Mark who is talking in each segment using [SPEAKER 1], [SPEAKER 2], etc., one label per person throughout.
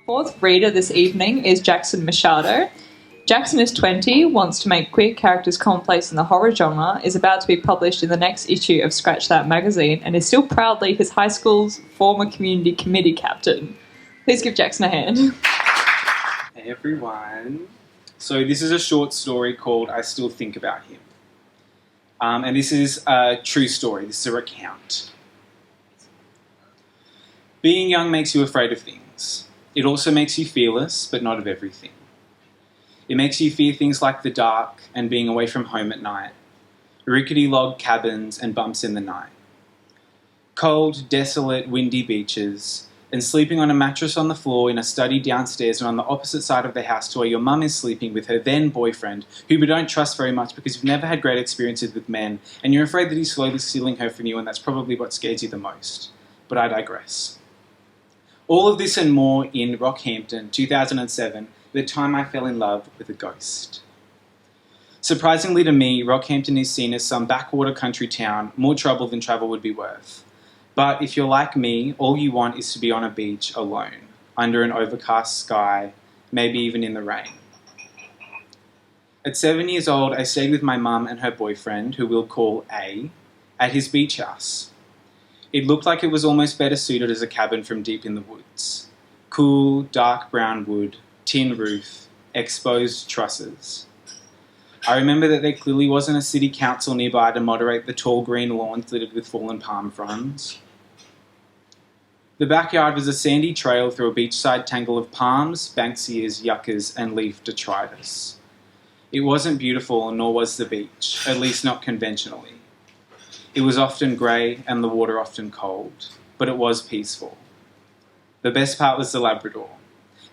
[SPEAKER 1] Fourth reader this evening is Jackson Machado. Jackson is 20, wants to make queer characters commonplace in the horror genre, is about to be published in the next issue of Scratchthat magazine, and is still proudly his high school's former community committee captain. Please give Jackson a hand.
[SPEAKER 2] Hey everyone. So this is a short story called I Still Think About Him. And this is a true story. This is a recount. Being young makes you afraid of things. It also makes you fearless, but not of everything. It makes you fear things like the dark and being away from home at night, rickety log cabins and bumps in the night, cold, desolate, windy beaches, and sleeping on a mattress on the floor in a study downstairs and on the opposite side of the house to where your mum is sleeping with her then boyfriend, who you don't trust very much because you've never had great experiences with men, and you're afraid that he's slowly stealing her from you, and that's probably what scares you the most. But I digress. All of this and more in Rockhampton, 2007, the time I fell in love with a ghost. Surprisingly to me, Rockhampton is seen as some backwater country town, more trouble than travel would be worth. But if you're like me, all you want is to be on a beach alone, under an overcast sky, maybe even in the rain. At 7 years old, I stayed with my mum and her boyfriend, who we'll call A, at his beach house. It looked like it was almost better suited as a cabin from deep in the woods. Cool, dark brown wood, tin roof, exposed trusses. I remember that there clearly wasn't a city council nearby to moderate the tall green lawns littered with fallen palm fronds. The backyard was a sandy trail through a beachside tangle of palms, banksias, yuccas, and leaf detritus. It wasn't beautiful, nor was the beach, at least not conventionally. It was often grey and the water often cold, but it was peaceful. The best part was the Labrador,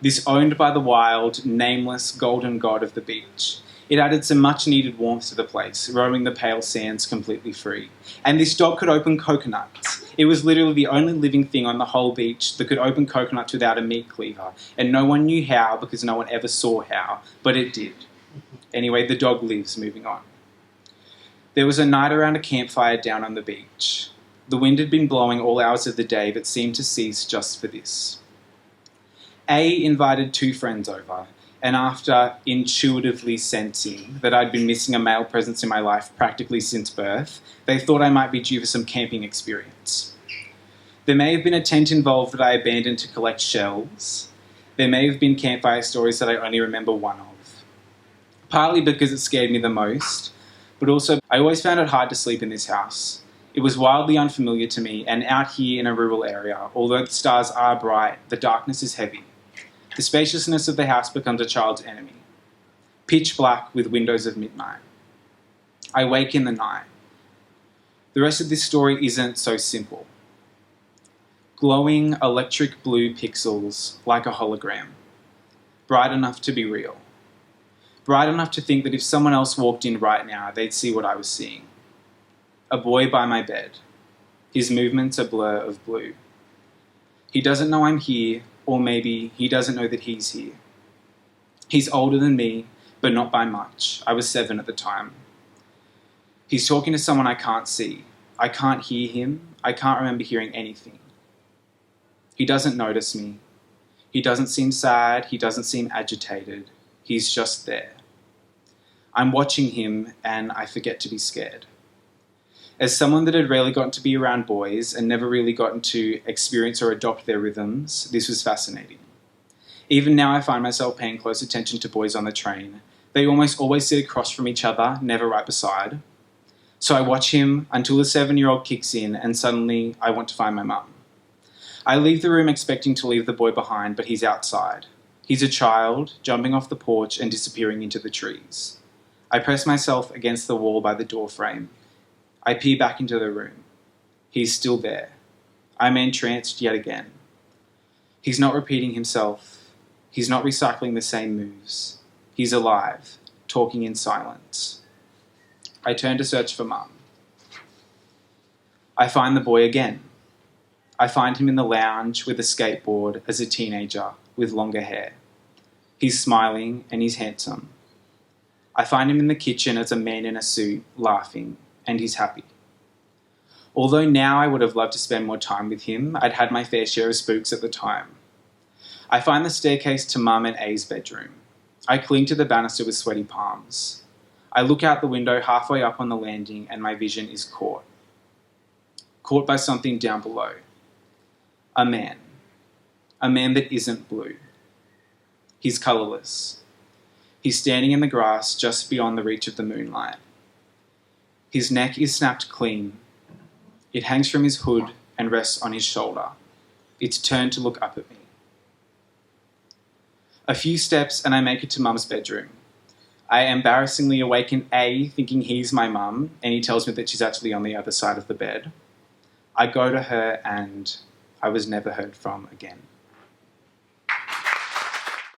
[SPEAKER 2] this owned by the wild, nameless, golden god of the beach. It added some much-needed warmth to the place, roaming the pale sands completely free. And this dog could open coconuts. It was literally the only living thing on the whole beach that could open coconuts without a meat cleaver, and no one knew how because no one ever saw how, but it did. Anyway, the dog lives, moving on. There was a night around a campfire down on the beach. The wind had been blowing all hours of the day, but seemed to cease just for this. A invited 2 friends over, and after intuitively sensing that I'd been missing a male presence in my life practically since birth, they thought I might be due for some camping experience. There may have been a tent involved that I abandoned to collect shells. There may have been campfire stories that I only remember one of. Partly because it scared me the most, but also I always found it hard to sleep in this house. It was wildly unfamiliar to me, and out here in a rural area, although the stars are bright, the darkness is heavy. The spaciousness of the house becomes a child's enemy. Pitch black with windows of midnight. I wake in the night. The rest of this story isn't so simple. Glowing electric blue pixels like a hologram. Bright enough to be real. Bright enough to think that if someone else walked in right now, they'd see what I was seeing. A boy by my bed. His movements a blur of blue. He doesn't know I'm here, or maybe he doesn't know that he's here. He's older than me, but not by much. I was 7 at the time. He's talking to someone I can't see. I can't hear him. I can't remember hearing anything. He doesn't notice me. He doesn't seem sad. He doesn't seem agitated. He's just there. I'm watching him and I forget to be scared. As someone that had rarely gotten to be around boys and never really gotten to experience or adopt their rhythms, this was fascinating. Even now I find myself paying close attention to boys on the train. They almost always sit across from each other, never right beside. So I watch him until the 7-year-old kicks in and suddenly I want to find my mum. I leave the room expecting to leave the boy behind, but he's outside. He's a child, jumping off the porch and disappearing into the trees. I press myself against the wall by the door frame. I peer back into the room. He's still there. I'm entranced yet again. He's not repeating himself. He's not recycling the same moves. He's alive, talking in silence. I turn to search for Mum. I find the boy again. I find him in the lounge with a skateboard as a teenager with longer hair. He's smiling and he's handsome. I find him in the kitchen as a man in a suit, laughing, and he's happy. Although now I would have loved to spend more time with him, I'd had my fair share of spooks at the time. I find the staircase to Mum and A's bedroom. I cling to the banister with sweaty palms. I look out the window halfway up on the landing and my vision is caught. Caught by something down below. A man. A man that isn't blue. He's colourless. He's standing in the grass just beyond the reach of the moonlight. His neck is snapped clean. It hangs from his hood and rests on his shoulder. It's turned to look up at me. A few steps and I make it to Mum's bedroom. I embarrassingly awaken A, thinking he's my mum, and he tells me that she's actually on the other side of the bed. I go to her and I was never heard from again.